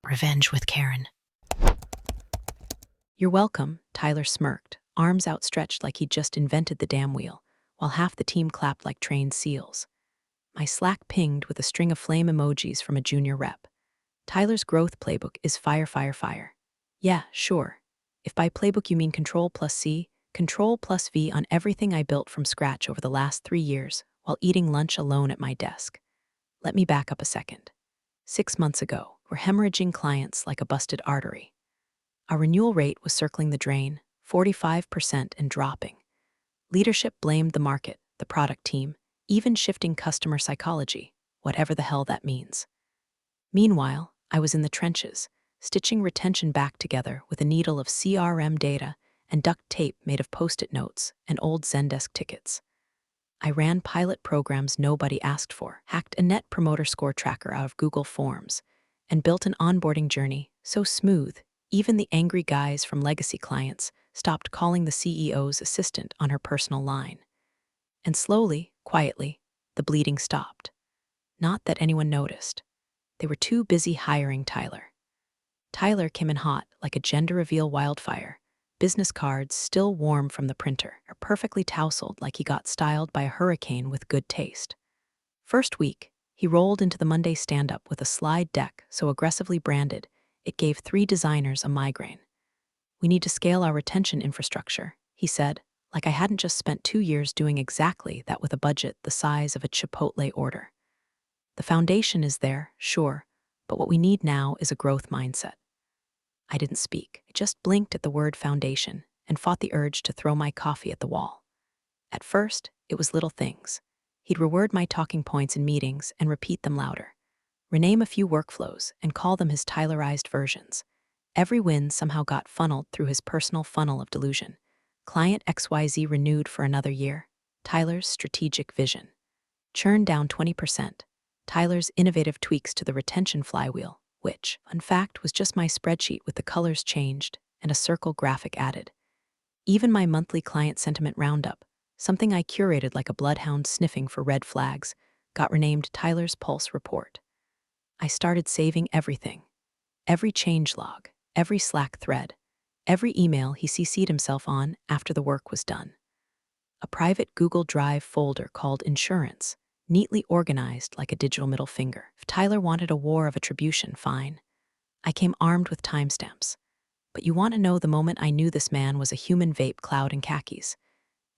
Revenge with Karen. "You're welcome," Tyler smirked, arms outstretched like he'd just invented the damn wheel, while half the team clapped like trained seals. My Slack pinged with a string of flame emojis from a junior rep. Tyler's growth playbook is fire, fire, fire. Yeah, sure. If by playbook you mean Control plus C, Control plus V on everything I built from scratch over the last 3 years while eating lunch alone at my desk. Let me back up a second. 6 months ago, we're hemorrhaging clients like a busted artery. Our renewal rate was circling the drain, 45% and dropping. Leadership blamed the market, the product team, even shifting customer psychology, whatever the hell that means. Meanwhile, I was in the trenches, stitching retention back together with a needle of CRM data and duct tape made of Post-it notes and old Zendesk tickets. I ran pilot programs nobody asked for, hacked a net promoter score tracker out of Google Forms, and built an onboarding journey so smooth, even the angry guys from legacy clients stopped calling the CEO's assistant on her personal line. And slowly, quietly, the bleeding stopped. Not that anyone noticed. They were too busy hiring Tyler. Tyler came in hot like a gender reveal wildfire, business cards still warm from the printer, or perfectly tousled like he got styled by a hurricane with good taste. First week, he rolled into the Monday stand-up with a slide deck so aggressively branded, it gave 3 designers a migraine. "We need to scale our retention infrastructure," he said, like I hadn't just spent 2 years doing exactly that with a budget the size of a Chipotle order. "The foundation is there, sure, but what we need now is a growth mindset." I didn't speak. I just blinked at the word foundation and fought the urge to throw my coffee at the wall. At first, it was little things. He'd reword my talking points in meetings and repeat them louder, rename a few workflows and call them his Tylerized versions. Every win somehow got funneled through his personal funnel of delusion. Client XYZ renewed for another year. Tyler's strategic vision. Churn down 20%. Tyler's innovative tweaks to the retention flywheel, which, in fact, was just my spreadsheet with the colors changed and a circle graphic added. Even my monthly client sentiment roundup, something I curated like a bloodhound sniffing for red flags, got renamed Tyler's Pulse Report. I started saving everything. Every changelog, every Slack thread, every email he CC'd himself on after the work was done. A private Google Drive folder called Insurance, neatly organized like a digital middle finger. If Tyler wanted a war of attribution, fine. I came armed with timestamps. But you want to know the moment I knew this man was a human vape cloud in khakis.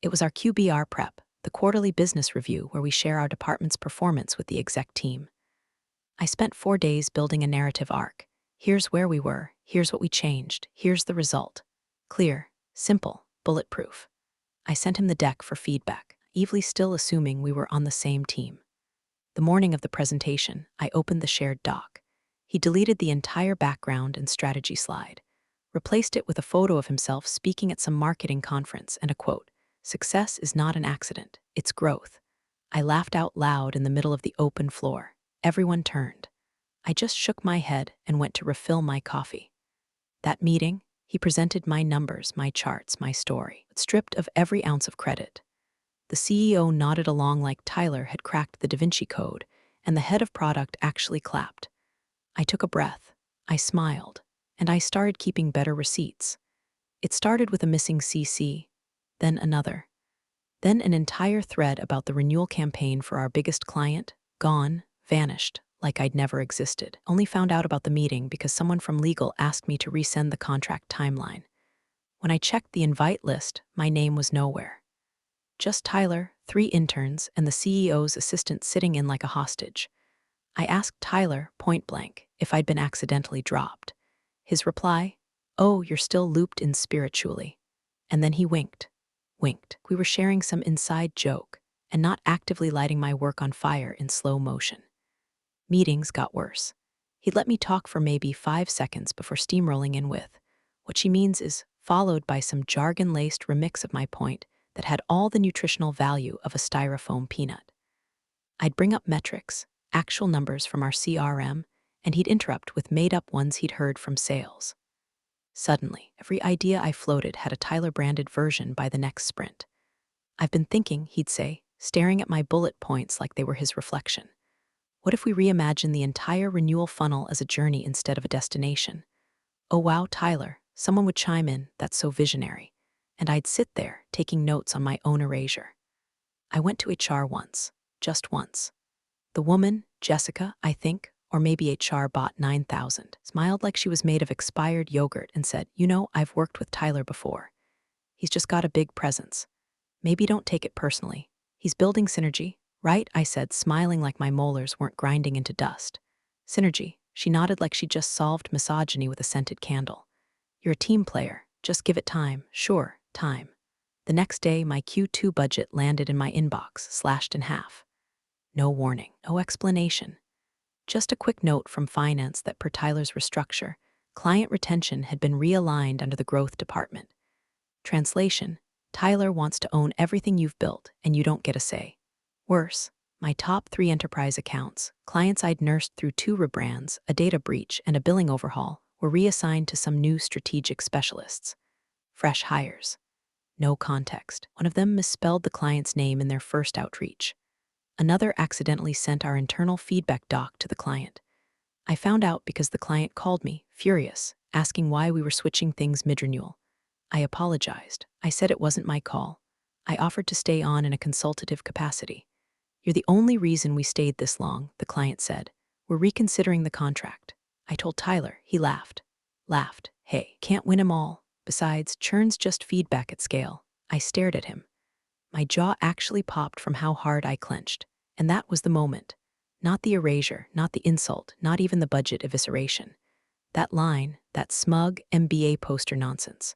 It was our QBR prep, the quarterly business review where we share our department's performance with the exec team. I spent 4 days building a narrative arc. Here's where we were, here's what we changed, here's the result. Clear, simple, bulletproof. I sent him the deck for feedback, naively still assuming we were on the same team. The morning of the presentation, I opened the shared doc. He deleted the entire background and strategy slide, replaced it with a photo of himself speaking at some marketing conference and a quote, "Success is not an accident, it's growth." I laughed out loud in the middle of the open floor. Everyone turned. I just shook my head and went to refill my coffee. That meeting, he presented my numbers, my charts, my story, but stripped of every ounce of credit. The CEO nodded along like Tyler had cracked the Da Vinci Code, and the head of product actually clapped. I took a breath, I smiled, and I started keeping better receipts. It started with a missing CC, then another. Then an entire thread about the renewal campaign for our biggest client, gone, vanished, like I'd never existed. Only found out about the meeting because someone from legal asked me to resend the contract timeline. When I checked the invite list, my name was nowhere. Just Tyler, 3 interns, and the CEO's assistant sitting in like a hostage. I asked Tyler, point blank, if I'd been accidentally dropped. His reply, "Oh, you're still looped in spiritually." And then he winked. We were sharing some inside joke and not actively lighting my work on fire in slow motion. Meetings got worse. He'd let me talk for maybe 5 seconds before steamrolling in with, "What she means is," followed by some jargon-laced remix of my point that had all the nutritional value of a styrofoam peanut. I'd bring up metrics, actual numbers from our CRM, and he'd interrupt with made-up ones he'd heard from sales. Suddenly, every idea I floated had a Tyler-branded version by the next sprint. "I've been thinking," he'd say, staring at my bullet points like they were his reflection. What if we reimagine the entire renewal funnel as a journey instead of a destination? Oh wow, Tyler, someone would chime in, that's so visionary. And I'd sit there, taking notes on my own erasure. I went to HR once, just once. The woman, Jessica, I think, or maybe HR bot 9,000, smiled like she was made of expired yogurt and said, "You know, I've worked with Tyler before. He's just got a big presence. Maybe don't take it personally. He's building synergy, right?" I said, smiling like my molars weren't grinding into dust. Synergy. She nodded like she just solved misogyny with a scented candle. "You're a team player. Just give it time. Sure, time." The next day, my Q2 budget landed in my inbox, slashed in half. No warning, no explanation. Just a quick note from finance that per Tyler's restructure, client retention had been realigned under the growth department. Translation: Tyler wants to own everything you've built, and you don't get a say. Worse, my top 3 enterprise accounts, clients I'd nursed through 2 rebrands, a data breach, and a billing overhaul, were reassigned to some new strategic specialists. Fresh hires. No context. One of them misspelled the client's name in their first outreach. Another accidentally sent our internal feedback doc to the client. I found out because the client called me, furious, asking why we were switching things mid-renewal. I apologized. I said it wasn't my call. I offered to stay on in a consultative capacity. "You're the only reason we stayed this long," the client said. "We're reconsidering the contract." I told Tyler. He laughed. "Hey, can't win 'em all. Besides, churn's just feedback at scale." I stared at him. My jaw actually popped from how hard I clenched. And that was the moment. Not the erasure, not the insult, not even the budget evisceration. That line, that smug MBA poster nonsense.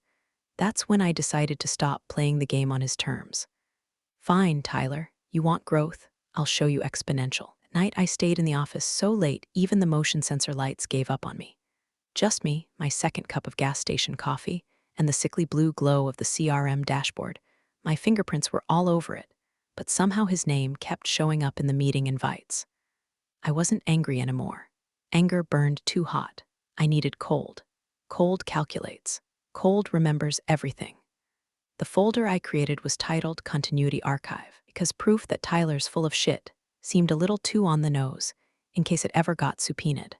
That's when I decided to stop playing the game on his terms. "Fine, Tyler. You want growth? I'll show you exponential." At night, I stayed in the office so late, even the motion sensor lights gave up on me. Just me, my second cup of gas station coffee, and the sickly blue glow of the CRM dashboard. My fingerprints were all over it, but somehow his name kept showing up in the meeting invites. I wasn't angry anymore. Anger burned too hot. I needed cold. Cold calculates. Cold remembers everything. The folder I created was titled Continuity Archive, because proof that Tyler's full of shit seemed a little too on the nose, in case it ever got subpoenaed.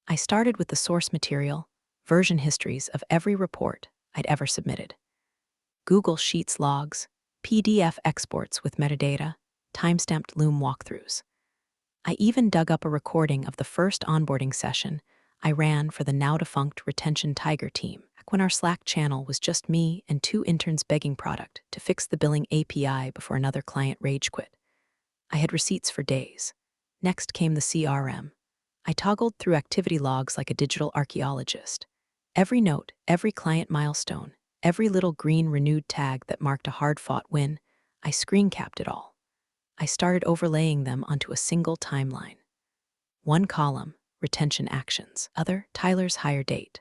I started with the source material, version histories of every report I'd ever submitted. Google Sheets logs, PDF exports with metadata, timestamped Loom walkthroughs. I even dug up a recording of the first onboarding session I ran for the now-defunct Retention Tiger team, back when our Slack channel was just me and 2 interns begging product to fix the billing API before another client rage quit. I had receipts for days. Next came the CRM. I toggled through activity logs like a digital archaeologist. Every note, every client milestone, every little green renewed tag that marked a hard-fought win, I screen-capped it all. I started overlaying them onto a single timeline. One column, retention actions. Other, Tyler's hire date.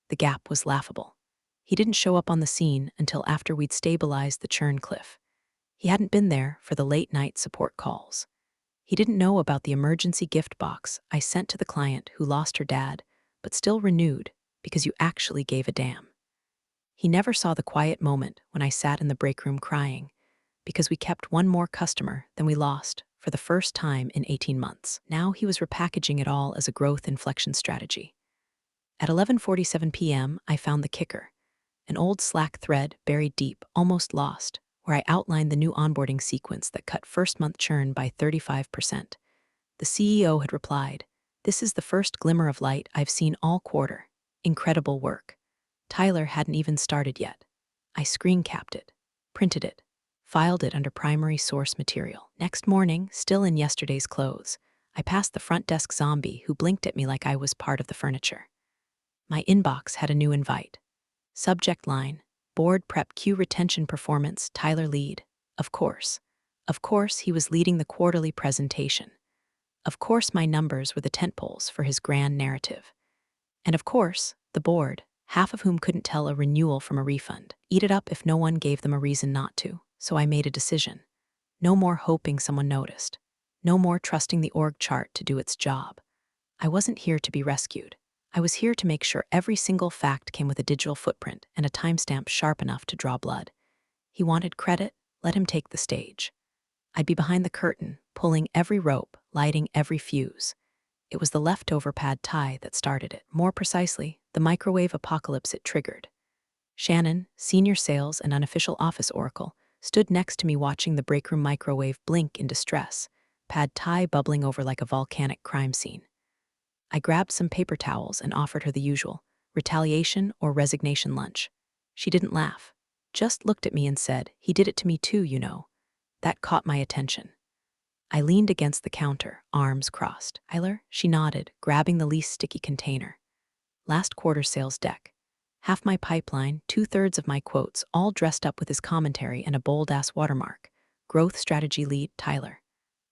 The gap was laughable. He didn't show up on the scene until after we'd stabilized the churn cliff. He hadn't been there for the late-night support calls. He didn't know about the emergency gift box I sent to the client who lost her dad, but still renewed because you actually gave a damn. He never saw the quiet moment when I sat in the break room crying because we kept one more customer than we lost for the first time in 18 months. Now he was repackaging it all as a growth inflection strategy. At 11:47 p.m., I found the kicker, an old Slack thread buried deep, almost lost, where I outlined the new onboarding sequence that cut first-month churn by 35%. The CEO had replied, "This is the first glimmer of light I've seen all quarter. Incredible work." Tyler hadn't even started yet. I screen-capped it, printed it, filed it under primary source material. Next morning, still in yesterday's clothes, I passed the front desk zombie who blinked at me like I was part of the furniture. My inbox had a new invite. Subject line, Board Prep Q Retention Performance, Tyler lead. Of course. Of course he was leading the quarterly presentation. Of course my numbers were the tentpoles for his grand narrative. And of course, the board, half of whom couldn't tell a renewal from a refund, eat it up if no one gave them a reason not to. So I made a decision. No more hoping someone noticed. No more trusting the org chart to do its job. I wasn't here to be rescued. I was here to make sure every single fact came with a digital footprint and a timestamp sharp enough to draw blood. He wanted credit, let him take the stage. I'd be behind the curtain, pulling every rope, lighting every fuse. It was the leftover pad thai that started it. More precisely, the microwave apocalypse it triggered. Shannon, senior sales and unofficial office oracle, stood next to me watching the breakroom microwave blink in distress, pad thai bubbling over like a volcanic crime scene. I grabbed some paper towels and offered her the usual retaliation or resignation lunch. She didn't laugh, just looked at me and said, "He did it to me too, you know." That caught my attention. I leaned against the counter, arms crossed. "Tyler?" She nodded, grabbing the least sticky container. Last quarter sales deck. Half my pipeline, 2/3 of my quotes, all dressed up with his commentary and a bold-ass watermark. Growth strategy lead, Tyler.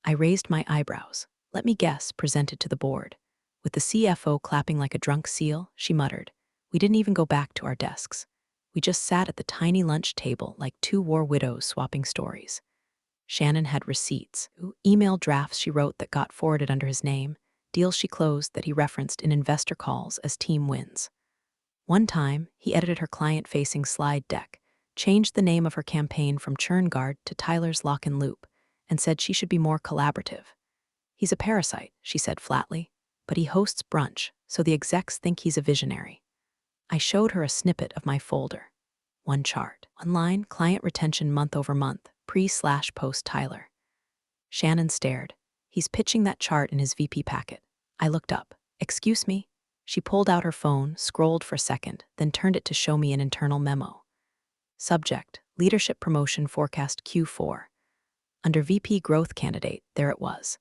I raised my eyebrows. "Let me guess," presented to the board. With the CFO clapping like a drunk seal, she muttered, "We didn't even go back to our desks. We just sat at the tiny lunch table like two war widows swapping stories." Shannon had receipts, email drafts she wrote that got forwarded under his name, deals she closed that he referenced in investor calls as team wins. One time, he edited her client-facing slide deck, changed the name of her campaign from Churn Guard to Tyler's Lock and Loop, and said she should be more collaborative. "He's a parasite," she said flatly, "but he hosts brunch, so the execs think he's a visionary." I showed her a snippet of my folder. One chart. Online, client retention month over month, pre/post Tyler. Shannon stared. "He's pitching that chart in his VP packet." I looked up. "Excuse me?" She pulled out her phone, scrolled for a second, then turned it to show me an internal memo. Subject: Leadership Promotion Forecast Q4. Under VP Growth Candidate, there it was.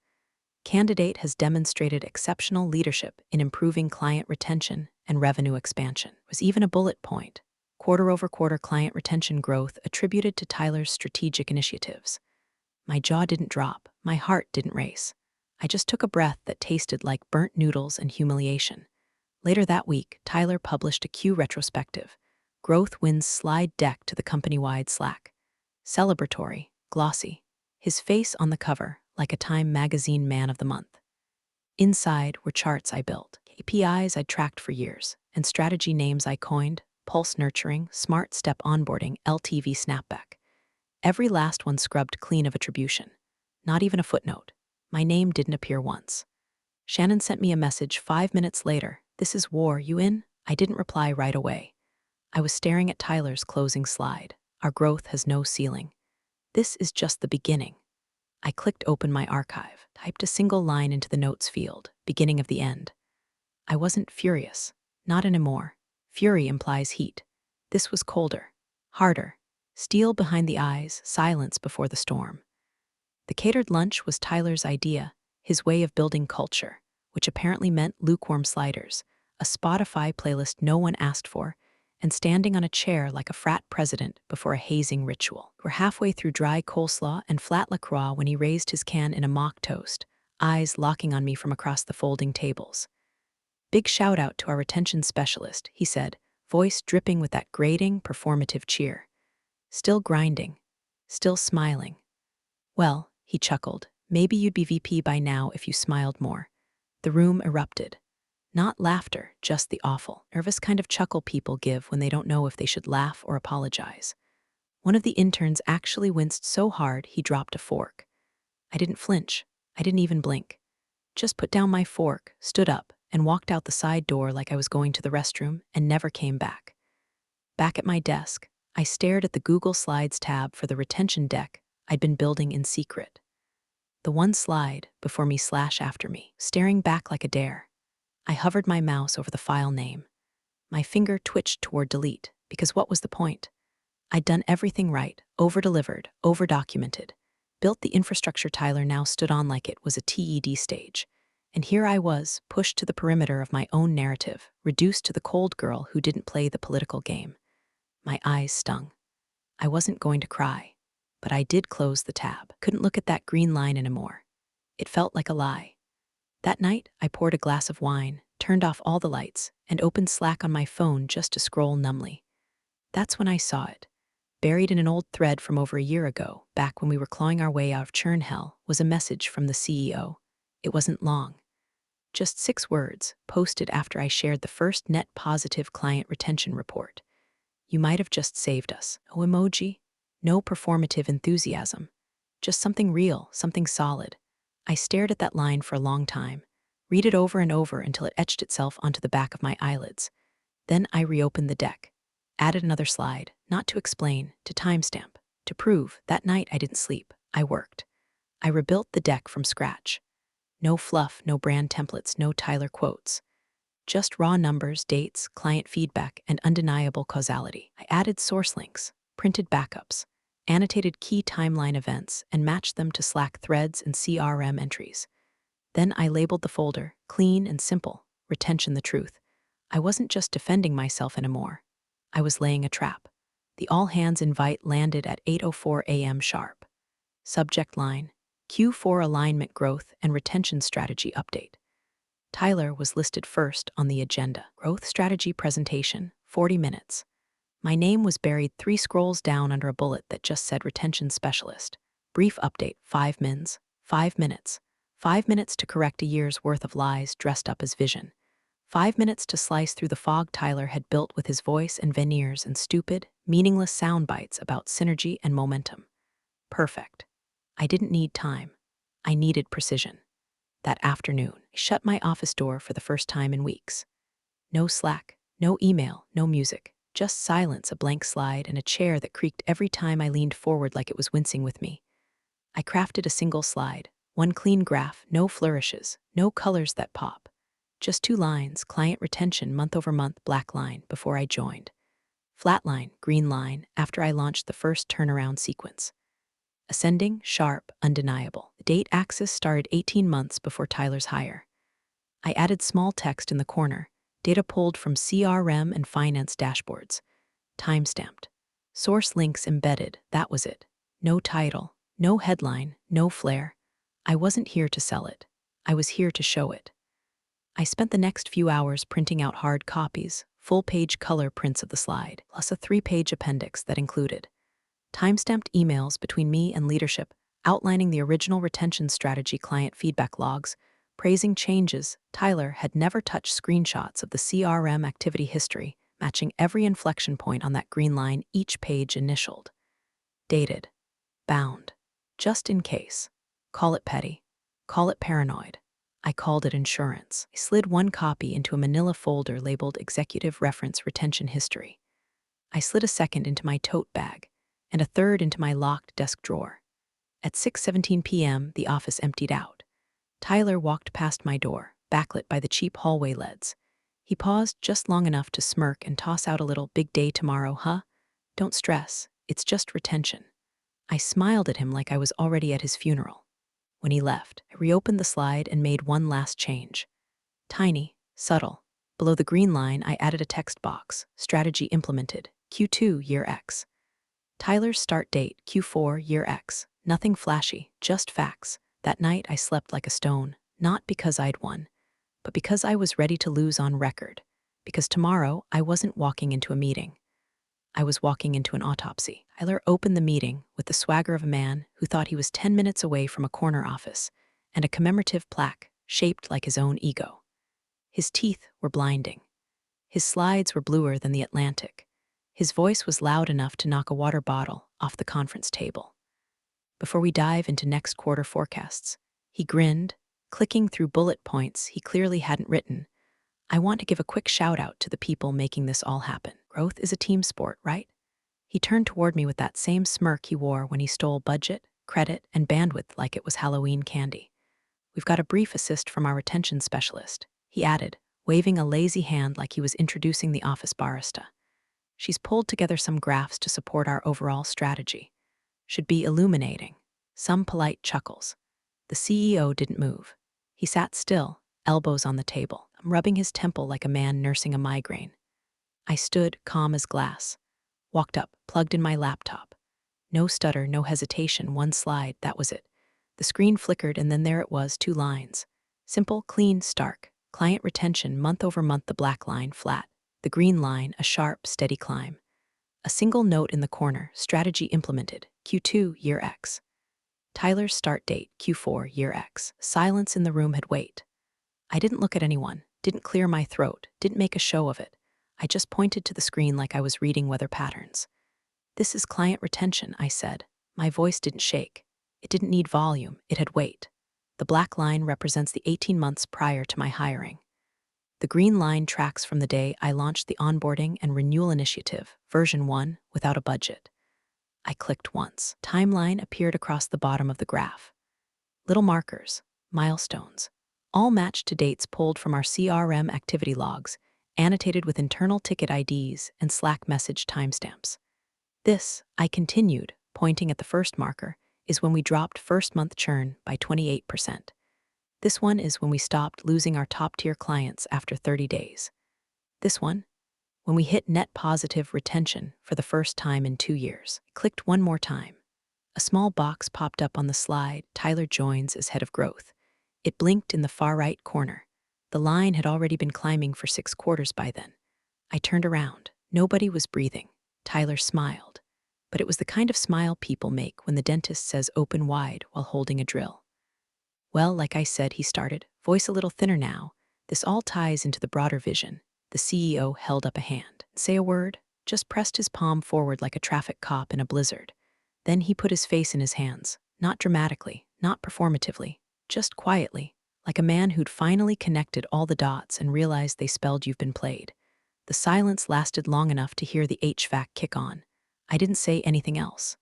Candidate has demonstrated exceptional leadership in improving client retention and revenue expansion. There was even a bullet point. Quarter-over-quarter client retention growth attributed to Tyler's strategic initiatives. My jaw didn't drop, my heart didn't race. I just took a breath that tasted like burnt noodles and humiliation. Later that week, Tyler published a Q retrospective, Growth Wins slide deck to the company-wide Slack. Celebratory, glossy, his face on the cover like a Time magazine Man of the Month. Inside were charts I built, KPIs I'd tracked for years, and strategy names I coined: Pulse Nurturing, Smart Step Onboarding, LTV Snapback. Every last one scrubbed clean of attribution. Not even a footnote. My name didn't appear once. Shannon sent me a message 5 minutes later. "This is war, you in?" I didn't reply right away. I was staring at Tyler's closing slide. Our growth has no ceiling. This is just the beginning. I clicked open my archive, typed a single line into the notes field, beginning of the end. I wasn't furious. Not anymore. Fury implies heat. This was colder, harder. Steel behind the eyes, silence before the storm. The catered lunch was Tyler's idea, his way of building culture, which apparently meant lukewarm sliders, a Spotify playlist no one asked for, and standing on a chair like a frat president before a hazing ritual. We're halfway through dry coleslaw and flat LaCroix when he raised his can in a mock toast, eyes locking on me from across the folding tables. "Big shout out to our retention specialist," he said, voice dripping with that grating, performative cheer. "Still grinding. Still smiling." "Well," he chuckled, "maybe you'd be VP by now if you smiled more." The room erupted. Not laughter, just the awful, nervous kind of chuckle people give when they don't know if they should laugh or apologize. One of the interns actually winced so hard he dropped a fork. I didn't flinch. I didn't even blink. Just put down my fork, stood up, and walked out the side door like I was going to the restroom and never came back. Back at my desk, I stared at the Google Slides tab for the retention deck I'd been building in secret. The one slide, before me / after me, staring back like a dare. I hovered my mouse over the file name. My finger twitched toward delete, because what was the point? I'd done everything right, over-delivered, over-documented, built the infrastructure Tyler now stood on like it was a TED stage. And here I was, pushed to the perimeter of my own narrative, reduced to the cold girl who didn't play the political game. My eyes stung. I wasn't going to cry, but I did close the tab. Couldn't look at that green line anymore. It felt like a lie. That night, I poured a glass of wine, turned off all the lights, and opened Slack on my phone just to scroll numbly. That's when I saw it. Buried in an old thread from over a year ago, back when we were clawing our way out of churn hell, was a message from the CEO. It wasn't long. Just 6 words, posted after I shared the first net positive client retention report. "You might have just saved us." No emoji, no performative enthusiasm. Just something real, something solid. I stared at that line for a long time, read it over and over until it etched itself onto the back of my eyelids. Then I reopened the deck, added another slide, not to explain, to timestamp, to prove that night I didn't sleep, I worked. I rebuilt the deck from scratch. No fluff, no brand templates, no Tyler quotes. Just raw numbers, dates, client feedback, and undeniable causality. I added source links, printed backups, annotated key timeline events, and matched them to Slack threads and CRM entries. Then I labeled the folder, clean and simple, retention the truth. I wasn't just defending myself anymore. I was laying a trap. The all-hands invite landed at 8:04 a.m. sharp. Subject line, Q4 alignment growth and retention strategy update. Tyler was listed first on the agenda. Growth strategy presentation, 40 minutes. My name was buried 3 scrolls down under a bullet that just said retention specialist. Brief update, 5 mins, 5 minutes. 5 minutes to correct a year's worth of lies dressed up as vision. 5 minutes to slice through the fog Tyler had built with his voice and veneers and stupid, meaningless sound bites about synergy and momentum. Perfect. I didn't need time. I needed precision. That afternoon, I shut my office door for the first time in weeks. No Slack, no email, no music, just silence, a blank slide, and a chair that creaked every time I leaned forward like it was wincing with me. I crafted a single slide, one clean graph, no flourishes, no colors that pop. Just 2 lines, client retention month-over-month, black line, before I joined. Flat line, green line, after I launched the first turnaround sequence. Ascending, sharp, undeniable. The date axis started 18 months before Tyler's hire. I added small text in the corner, data pulled from CRM and finance dashboards. Time-stamped. Source links embedded, that was it. No title, no headline, no flair. I wasn't here to sell it. I was here to show it. I spent the next few hours printing out hard copies, full-page color prints of the slide, plus a 3-page appendix that included time-stamped emails between me and leadership outlining the original retention strategy, client feedback logs, praising changes. Tyler had never touched screenshots of the CRM activity history, matching every inflection point on that green line, each page initialed. Dated. Bound. Just in case. Call it petty. Call it paranoid. I called it insurance. I slid 1 copy into a manila folder labeled Executive Reference Retention History. I slid a second into my tote bag, and a third into my locked desk drawer. At 6:17 p.m., the office emptied out. Tyler walked past my door, backlit by the cheap hallway LEDs. He paused just long enough to smirk and toss out a little, "Big day tomorrow, huh? Don't stress, it's just retention." I smiled at him like I was already at his funeral. When he left, I reopened the slide and made one last change. Tiny, subtle. Below the green line, I added a text box, strategy implemented, Q2 year X. Tyler's start date, Q4 year X. Nothing flashy, just facts. That night I slept like a stone, not because I'd won, but because I was ready to lose on record. Because tomorrow I wasn't walking into a meeting. I was walking into an autopsy. Tyler opened the meeting with the swagger of a man who thought he was 10 minutes away from a corner office and a commemorative plaque shaped like his own ego. His teeth were blinding. His slides were bluer than the Atlantic. His voice was loud enough to knock a water bottle off the conference table. Before we dive into next quarter forecasts, he grinned, clicking through bullet points he clearly hadn't written. "I want to give a quick shout out to the people making this all happen. Growth is a team sport, right?" He turned toward me with that same smirk he wore when he stole budget, credit, and bandwidth like it was Halloween candy. "We've got a brief assist from our retention specialist," he added, waving a lazy hand like he was introducing the office barista. "She's pulled together some graphs to support our overall strategy. Should be illuminating." Some polite chuckles. The CEO didn't move. He sat still, elbows on the table, rubbing his temple like a man nursing a migraine. I stood, calm as glass. Walked up, plugged in my laptop. No stutter, no hesitation, 1 slide, that was it. The screen flickered and then there it was, 2 lines. Simple, clean, stark. Client retention, month-over-month, the black line, flat. The green line, a sharp, steady climb. A single note in the corner, strategy implemented, Q2 year X. Tyler's start date, Q4 year X. Silence in the room had weight. I didn't look at anyone, didn't clear my throat, didn't make a show of it. I just pointed to the screen like I was reading weather patterns. "This is client retention," I said. My voice didn't shake. It didn't need volume, it had weight. The black line represents the 18 months prior to my hiring. The green line tracks from the day I launched the onboarding and renewal initiative, version 1, without a budget. I clicked once. Timeline appeared across the bottom of the graph. Little markers, milestones, all matched to dates pulled from our CRM activity logs, annotated with internal ticket IDs and Slack message timestamps. This, I continued, pointing at the first marker, is when we dropped first-month churn by 28%. This one is when we stopped losing our top-tier clients after 30 days. This one, when we hit net positive retention for the first time in 2 years. I clicked one more time. A small box popped up on the slide. Tyler joins as head of growth. It blinked in the far right corner. The line had already been climbing for 6 quarters by then. I turned around. Nobody was breathing. Tyler smiled. But it was the kind of smile people make when the dentist says open wide while holding a drill. Well, like I said, he started, voice a little thinner now. This all ties into the broader vision. The CEO held up a hand. Say a word, just pressed his palm forward like a traffic cop in a blizzard. Then he put his face in his hands, not dramatically, not performatively, just quietly, like a man who'd finally connected all the dots and realized they spelled you've been played. The silence lasted long enough to hear the HVAC kick on. I didn't say anything else.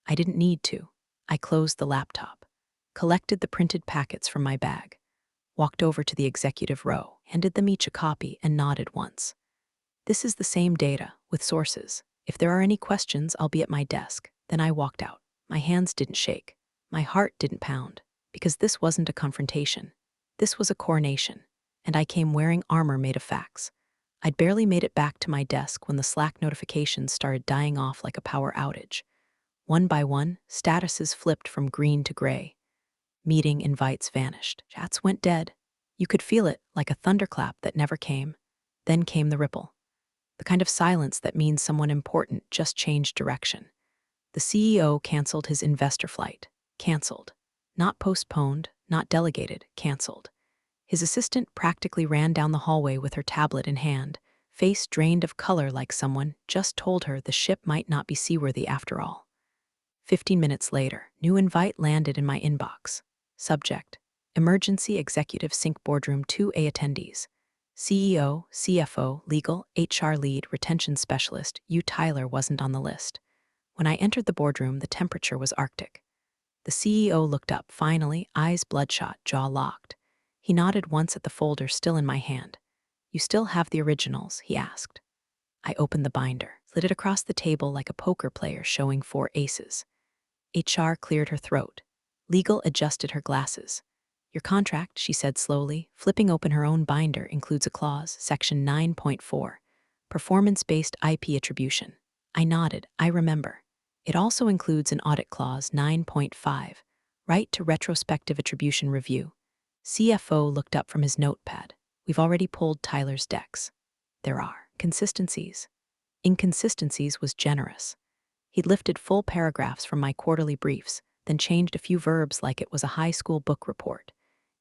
I didn't need to. I closed the laptop, collected the printed packets from my bag, walked over to the executive row, handed them each a copy, and nodded once. This is the same data, with sources. If there are any questions, I'll be at my desk. Then I walked out. My hands didn't shake. My heart didn't pound, because this wasn't a confrontation. This was a coronation, and I came wearing armor made of facts. I'd barely made it back to my desk when the Slack notifications started dying off like a power outage. One by one, statuses flipped from green to gray. Meeting invites vanished. Chats went dead. You could feel it, like a thunderclap that never came. Then came the ripple. The kind of silence that means someone important just changed direction. The CEO canceled his investor flight. Canceled. Not postponed, not delegated, canceled. His assistant practically ran down the hallway with her tablet in hand, face drained of color like someone just told her the ship might not be seaworthy after all. 15 minutes later, new invite landed in my inbox. Subject: Emergency Executive Sync Boardroom 2A attendees. CEO, CFO, Legal, HR Lead, Retention Specialist. Tyler wasn't on the list. When I entered the boardroom, the temperature was Arctic. The CEO looked up, finally, eyes bloodshot, jaw locked. He nodded once at the folder still in my hand. You still have the originals? He asked. I opened the binder, slid it across the table like a poker player showing 4 aces. HR cleared her throat. Legal adjusted her glasses. Your contract, she said slowly, flipping open her own binder, includes a clause, section 9.4, performance-based IP attribution. I nodded. I remember. It also includes an audit clause, 9.5, right to retrospective attribution review. CFO looked up from his notepad. We've already pulled Tyler's decks. There are consistencies. Inconsistencies was generous. He'd lifted full paragraphs from my quarterly briefs, then changed a few verbs like it was a high school book report.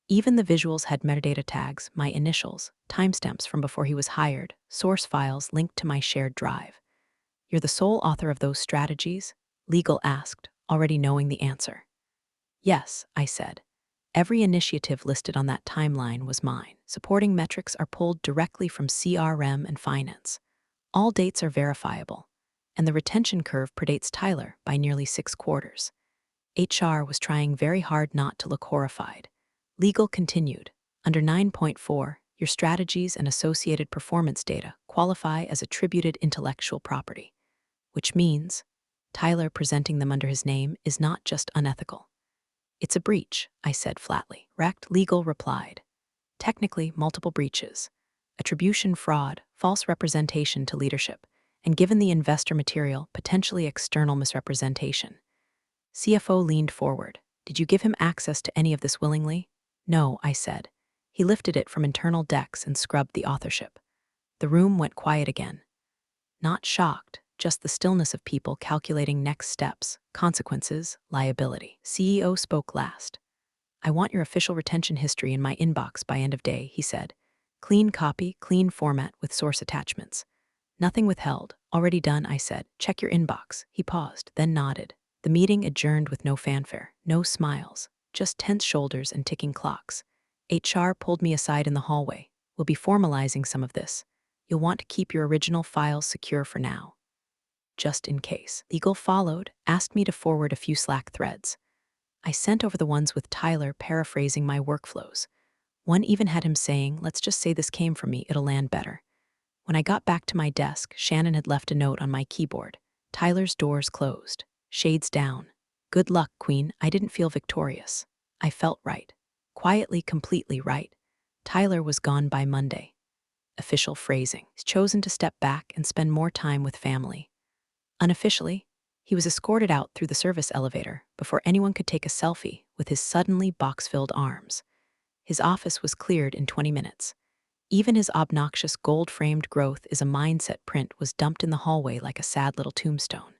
Even the visuals had metadata tags, my initials, timestamps from before he was hired, source files linked to my shared drive. You're the sole author of those strategies? Legal asked, already knowing the answer. Yes, I said. Every initiative listed on that timeline was mine. Supporting metrics are pulled directly from CRM and finance. All dates are verifiable, and the retention curve predates Tyler by nearly 6 quarters. HR was trying very hard not to look horrified. Legal continued. Under 9.4, your strategies and associated performance data qualify as attributed intellectual property, which means Tyler presenting them under his name is not just unethical. It's a breach, I said flatly. Correct, Legal replied. Technically, multiple breaches. Attribution fraud, false representation to leadership, and given the investor material, potentially external misrepresentation. CFO leaned forward. Did you give him access to any of this willingly? No, I said. He lifted it from internal decks and scrubbed the authorship. The room went quiet again. Not shocked, just the stillness of people calculating next steps, consequences, liability. CEO spoke last. I want your official retention history in my inbox by end of day, he said. Clean copy, clean format with source attachments. Nothing withheld. Already done, I said. Check your inbox. He paused, then nodded. The meeting adjourned with no fanfare, no smiles, just tense shoulders and ticking clocks. HR pulled me aside in the hallway. We'll be formalizing some of this. You'll want to keep your original files secure for now, just in case. Legal followed, asked me to forward a few Slack threads. I sent over the ones with Tyler paraphrasing my workflows. One even had him saying, "Let's just say this came from me, it'll land better." When I got back to my desk, Shannon had left a note on my keyboard. Tyler's doors closed. Shades down. Good luck, Queen. I didn't feel victorious. I felt right. Quietly, completely right. Tyler was gone by Monday. Official phrasing. He's chosen to step back and spend more time with family. Unofficially, he was escorted out through the service elevator before anyone could take a selfie with his suddenly box-filled arms. His office was cleared in 20 minutes. Even his obnoxious gold-framed growth is a mindset print was dumped in the hallway like a sad little tombstone.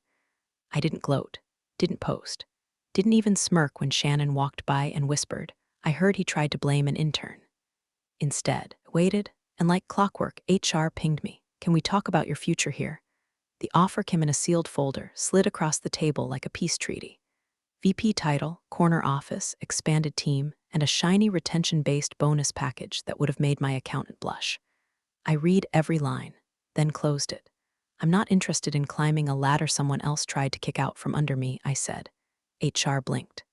I didn't gloat, didn't post, didn't even smirk when Shannon walked by and whispered, I heard he tried to blame an intern. Instead, I waited, and like clockwork, HR pinged me. Can we talk about your future here? The offer came in a sealed folder, slid across the table like a peace treaty. VP title, corner office, expanded team, and a shiny retention-based bonus package that would have made my accountant blush. I read every line, then closed it. I'm not interested in climbing a ladder someone else tried to kick out from under me, I said. HR blinked.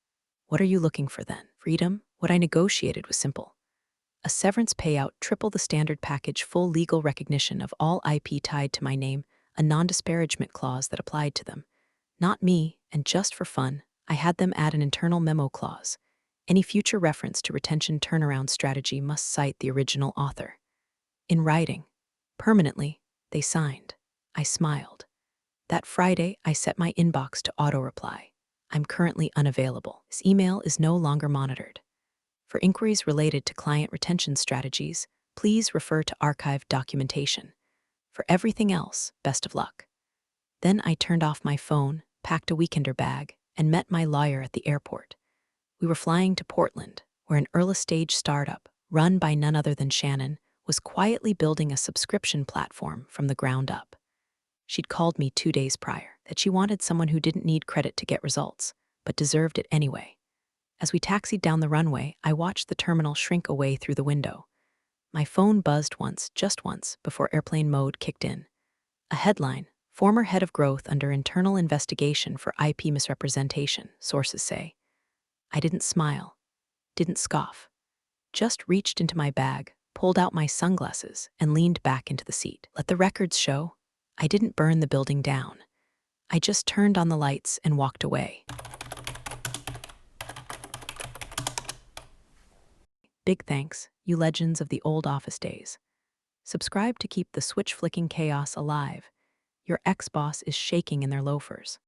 What are you looking for then? Freedom? What I negotiated was simple. A severance payout, triple the standard package, full legal recognition of all IP tied to my name, a non-disparagement clause that applied to them. Not me, and just for fun, I had them add an internal memo clause. Any future reference to retention turnaround strategy must cite the original author. In writing, permanently, they signed. I smiled. That Friday, I set my inbox to auto-reply. I'm currently unavailable. This email is no longer monitored. For inquiries related to client retention strategies, please refer to archived documentation. For everything else, best of luck. Then I turned off my phone, packed a weekender bag, and met my lawyer at the airport. We were flying to Portland, where an early-stage startup, run by none other than Shannon, was quietly building a subscription platform from the ground up. She'd called me 2 days prior, that she wanted someone who didn't need credit to get results, but deserved it anyway. As we taxied down the runway, I watched the terminal shrink away through the window. My phone buzzed once, just once, before airplane mode kicked in. A headline, former head of growth under internal investigation for IP misrepresentation, sources say. I didn't smile, didn't scoff, just reached into my bag, pulled out my sunglasses, and leaned back into the seat. Let the records show, I didn't burn the building down. I just turned on the lights and walked away. Big thanks, you legends of the old office days. Subscribe to keep the switch-flicking chaos alive. Your ex-boss is shaking in their loafers.